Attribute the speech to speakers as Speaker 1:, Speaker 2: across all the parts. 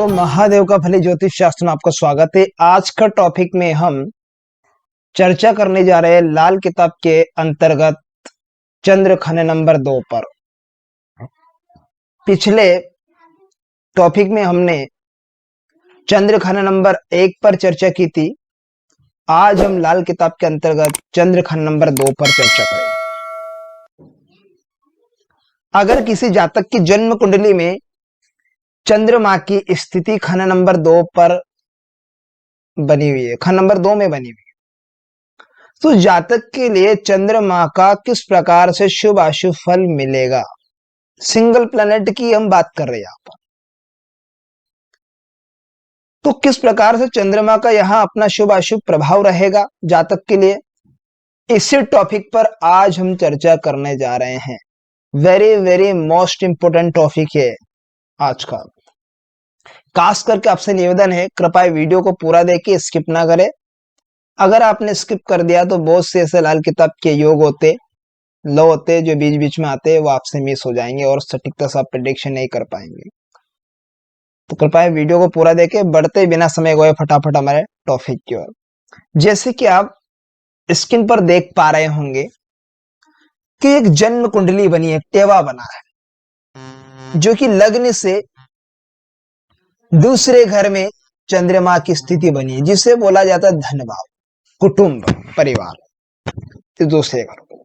Speaker 1: महादेव का भले ज्योतिष शास्त्र में आपका स्वागत है। आज का टॉपिक में हम चर्चा करने जा रहे हैं लाल किताब के अंतर्गत चंद्र खाने नंबर 2 पर। पिछले टॉपिक में हमने चंद्र खाने नंबर 1 पर चर्चा की थी। आज हम लाल किताब के अंतर्गत चंद्र खाने नंबर 2 पर चर्चा करेंगे। अगर किसी जातक की जन्म कुंडली में चंद्रमा की स्थिति खाना नंबर 2 पर बनी हुई है, खाना नंबर 2 में बनी हुई है, तो जातक के लिए चंद्रमा का किस प्रकार से शुभ अशुभ फल मिलेगा। सिंगल प्लैनेट की हम बात कर रहे हैं यहां पर, तो किस प्रकार से चंद्रमा का यहां अपना शुभ अशुभ प्रभाव रहेगा जातक के लिए, इसी टॉपिक पर आज हम चर्चा करने जा रहे हैं। Very very most important topic है आज का। खास करके आपसे निवेदन है, कृपया वीडियो को पूरा देखिए, स्किप ना करें। अगर आपने स्किप कर दिया तो बहुत से ऐसे लाल किताब के योग होते, लो होते जो बीच बीच में आते हैं, वो आपसे मिस हो जाएंगे और सटीकता से आप प्रेडिक्शन नहीं कर पाएंगे। तो कृपया वीडियो को पूरा देखें। बढ़ते बिना समय गए फटाफट हमारे टॉपिक की ओर। जैसे कि आप स्क्रीन पर देख पा रहे होंगे कि एक जन्म कुंडली बनी है, टेवा बना है, जो कि लग्न से दूसरे घर में चंद्रमा की स्थिति बनी है, जिसे बोला जाता है धन भाव, कुटुंब, परिवार, तो दूसरे घर।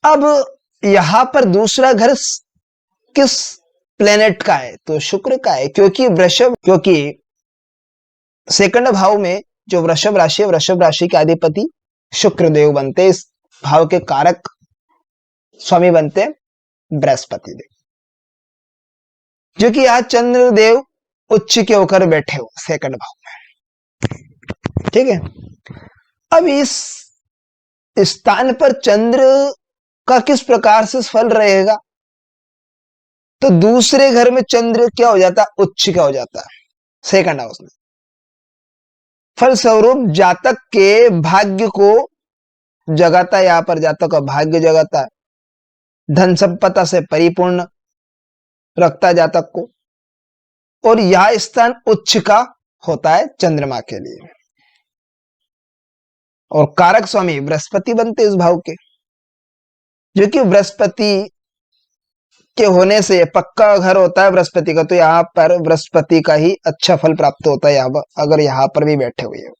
Speaker 1: अब यहां पर दूसरा घर किस प्लेनेट का है, तो शुक्र का है, क्योंकि सेकंड भाव में जो वृषभ राशि है, वृषभ राशि के अधिपति शुक्र देव बनते, इस भाव के कारक स्वामी बनते बृहस्पति देव, जो कि आज चंद्रदेव उच्च के होकर बैठे हो सेकंड भाव में। ठीक है, अब इस स्थान पर चंद्र का किस प्रकार से फल रहेगा, तो दूसरे घर में चंद्र क्या हो जाता है, उच्च का हो जाता है सेकंड हाउस में। फलस्वरूप जातक के भाग्य को जगाता है, यहां पर जातक का भाग्य जगाता है, धन संपदा से परिपूर्ण रखता है जातक को, और यह स्थान उच्च का होता है चंद्रमा के लिए, और कारक स्वामी बृहस्पति बनते इस भाव के, जो कि बृहस्पति के होने से पक्का घर होता है बृहस्पति का, तो यहां पर बृहस्पति का ही अच्छा फल प्राप्त होता है अगर यहां पर भी बैठे हुए हो।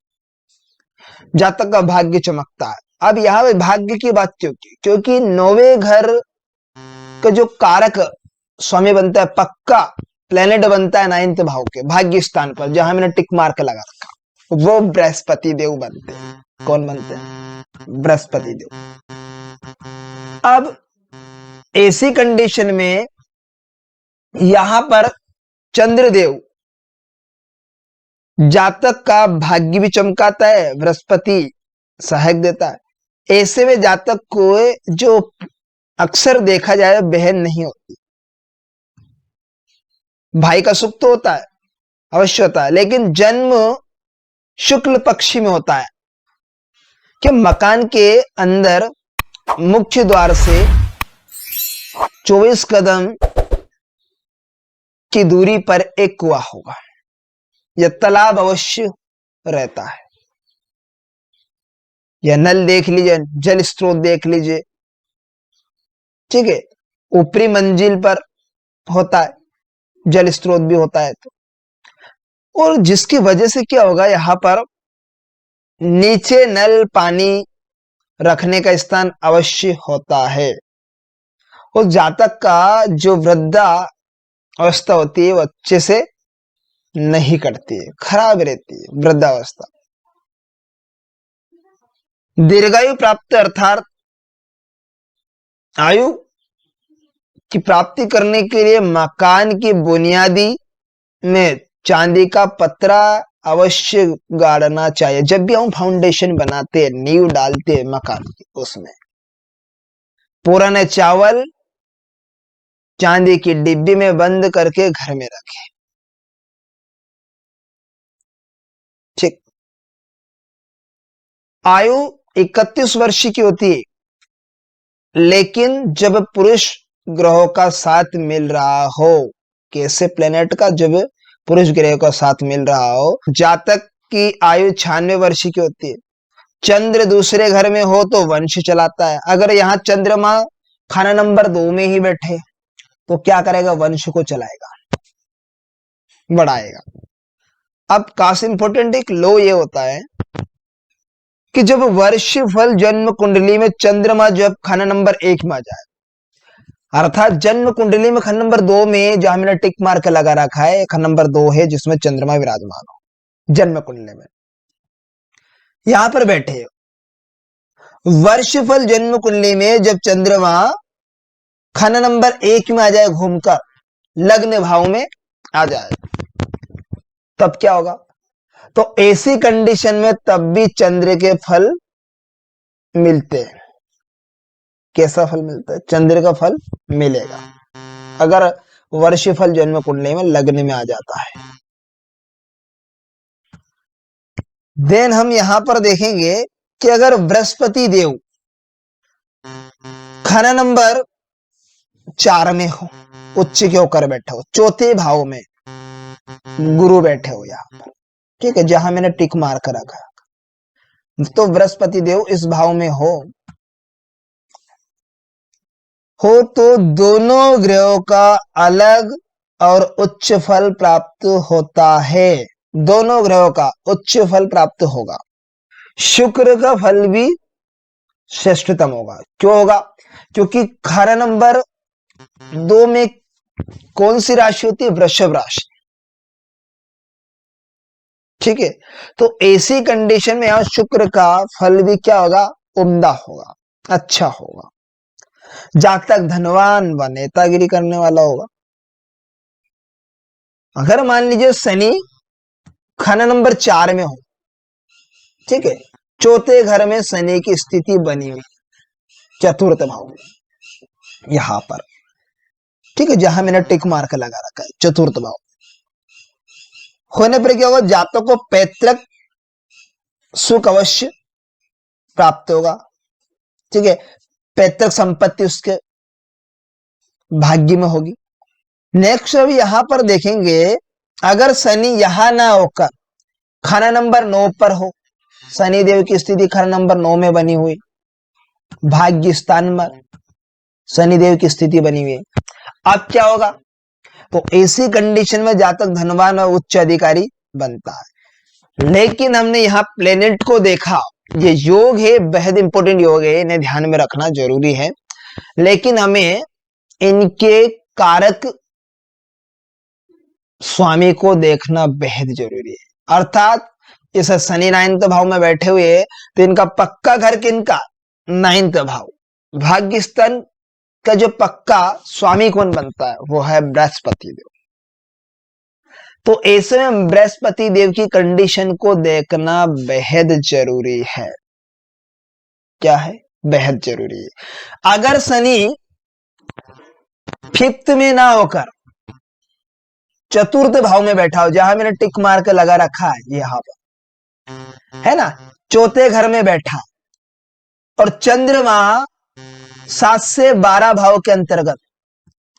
Speaker 1: जातक का भाग्य चमकता है। अब यहां भाग्य की बात क्यों की, क्योंकि 9वें घर का जो कारक स्वामी बनता है, पक्का प्लेनेट बनता है 9th भाव के भाग्य स्थान पर, जहां मैंने टिक मार्क लगा रखा, वो बृहस्पति देव बनते हैं। कौन बनते हैं? बृहस्पति देव। अब ऐसी कंडीशन में यहां पर चंद्रदेव जातक का भाग्य भी चमकाता है, बृहस्पति सहायक देता है। ऐसे में जातक को जो अक्सर देखा जाए बहन नहीं होती, भाई का सुख तो होता है, अवश्य होता है, लेकिन जन्म शुक्ल पक्षी में होता है कि मकान के अंदर मुख्य द्वार से 24 कदम की दूरी पर एक कुआं होगा या तालाब अवश्य रहता है, या नल देख लीजिए, जल स्रोत देख लीजिए। ठीक है, ऊपरी मंजिल पर होता है, जल स्रोत भी होता है, तो और जिसकी वजह से क्या होगा, यहां पर नीचे नल पानी रखने का स्थान अवश्य होता है, और जातक का जो वृद्धा अवस्था होती है वो अच्छे से नहीं कटती है, खराब रहती है वृद्धावस्था। दीर्घायु प्राप्त अर्थात आयु की प्राप्ति करने के लिए मकान की बुनियादी में चांदी का पतरा अवश्य गाड़ना चाहिए। जब भी हम फाउंडेशन बनाते हैं, नींव डालते हैं मकान की, उसमें पुराने चावल चांदी की डिब्बी में बंद करके घर में रखें। ठीक, आयु 31 वर्ष की होती है, लेकिन जब पुरुष ग्रहों का साथ मिल रहा हो, कैसे प्लेनेट का, जब पुरुष ग्रह का साथ मिल रहा हो, जातक की आयु 96 वर्ष की होती है। चंद्र दूसरे घर में हो तो वंश चलाता है। अगर यहाँ चंद्रमा खाना नंबर 2 में ही बैठे तो क्या करेगा, वंश को चलाएगा, बढ़ाएगा। अब काफी इंपॉर्टेंट एक लो ये होता है कि जब वर्ष फल जन्म कुंडली में चंद्रमा जब खाना नंबर 1 में आ जाए, अर्थात जन्म कुंडली में खाना नंबर 2 में, जहां मैंने टिक मार के लगा रखा है, खाना नंबर 2 है जिसमें चंद्रमा विराजमान हो जन्म कुंडली में, यहां पर बैठे वर्ष फल जन्म कुंडली में जब चंद्रमा खाना नंबर 1 में आ जाए, घूमकर लग्न भाव में आ जाए, तब क्या होगा? तो ऐसी कंडीशन में तब भी चंद्र के फल मिलते हैं। कैसा फल मिलता है? चंद्र का फल मिलेगा अगर वर्ष फल जन्म कुंडली में लग्न में आ जाता है। देन हम यहां पर देखेंगे कि अगर बृहस्पति देव खाना नंबर 4 में हो, उच्च के होकर बैठे हो, चौथे भाव में गुरु बैठे हो यहां पर, ठीक है, जहां मैंने टिक मार कर रखा, तो बृहस्पति देव इस भाव में हो तो दोनों ग्रहों का अलग और उच्च फल प्राप्त होता है। दोनों ग्रहों का उच्च फल प्राप्त होगा। शुक्र का फल भी श्रेष्ठतम होगा। क्यों होगा? क्योंकि खाना नंबर 2 में कौन सी राशि होती है? वृषभ राशि, ठीक है। तो ऐसी कंडीशन में यहां शुक्र का फल भी क्या होगा? उम्दा होगा, अच्छा होगा। जातक धनवान व नेतागिरी करने वाला होगा। अगर मान लीजिए शनि खाना नंबर 4 में हो, ठीक है, चौथे घर में शनि की स्थिति बनी हुई, चतुर्थ भाव में यहां पर, ठीक है, जहां मैंने टिक मार्क लगा रखा है, चतुर्थ भाव होने पर क्या होगा? जातक को पैतृक सुख अवश्य प्राप्त होगा, ठीक है, पैतृक संपत्ति उसके भाग्य में होगी। नेक्स्ट अभी यहां पर देखेंगे, अगर शनि यहां ना होकर खाना नंबर 9 पर हो, शनि देव की स्थिति खाना नंबर 9 में बनी हुई, भाग्य स्थान में शनि देव की स्थिति बनी हुई है, अब क्या होगा? तो ऐसी कंडीशन में जातक धनवान और उच्च अधिकारी बनता है। लेकिन हमने यहाँ प्लेनेट को देखा, ये योग है, बेहद इंपॉर्टेंट योग है, इन्हें ध्यान में रखना जरूरी है, लेकिन हमें इनके कारक स्वामी को देखना बेहद जरूरी है। अर्थात इस शनि 9th भाव में बैठे हुए, तो इनका पक्का घर किनका? 9th भाव। भाग्य स्थान का जो पक्का स्वामी कौन बनता है? वो है बृहस्पति देव। तो ऐसे में बृहस्पति देव की कंडीशन को देखना बेहद जरूरी है। क्या है? बेहद जरूरी है। अगर शनि 5th में ना होकर चतुर्थ भाव में बैठा हो, जहां मैंने टिक मार के लगा रखा है यहां पर, है ना, चौथे घर में बैठा, और चंद्रमा 7 से 12 भाव के अंतर्गत,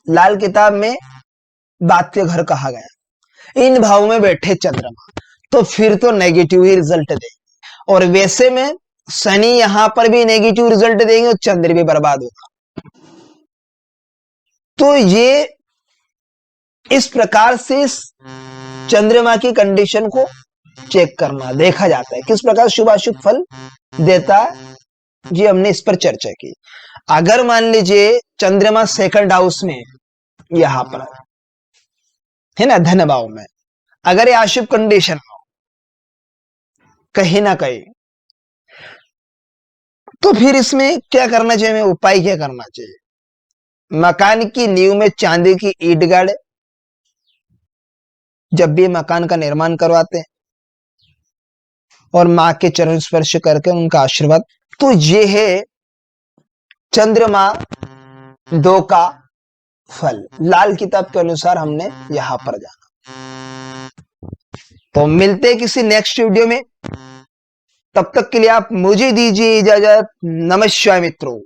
Speaker 1: लाल किताब में बात के घर कहा गया, इन भाव में बैठे चंद्रमा, तो फिर तो नेगेटिव ही रिजल्ट देंगे। और वैसे में शनि यहां पर भी नेगेटिव रिजल्ट देंगे और चंद्र भी बर्बाद होगा। तो ये इस प्रकार से चंद्रमा की कंडीशन को चेक करना, देखा जाता है किस प्रकार शुभ अशुभ फल देता है, ये हमने इस पर चर्चा की। अगर मान लीजिए चंद्रमा 2nd हाउस में यहां पर है ना, धन भाव में, अगर ये अशुभ कंडीशन हो कहीं ना कहीं, तो फिर इसमें क्या करना चाहिए? हमें उपाय क्या करना चाहिए? मकान की नींव में चांदी की ईंट गाड़े, जब भी मकान का निर्माण करवाते हैं, और मां के चरण स्पर्श करके उनका आशीर्वाद। तो ये है चंद्रमा 2 का फल, लाल किताब के अनुसार हमने यहां पर जाना। तो मिलते हैं किसी नेक्स्ट वीडियो में, तब तक के लिए आप मुझे दीजिए इजाजत। नमस्कार मित्रों।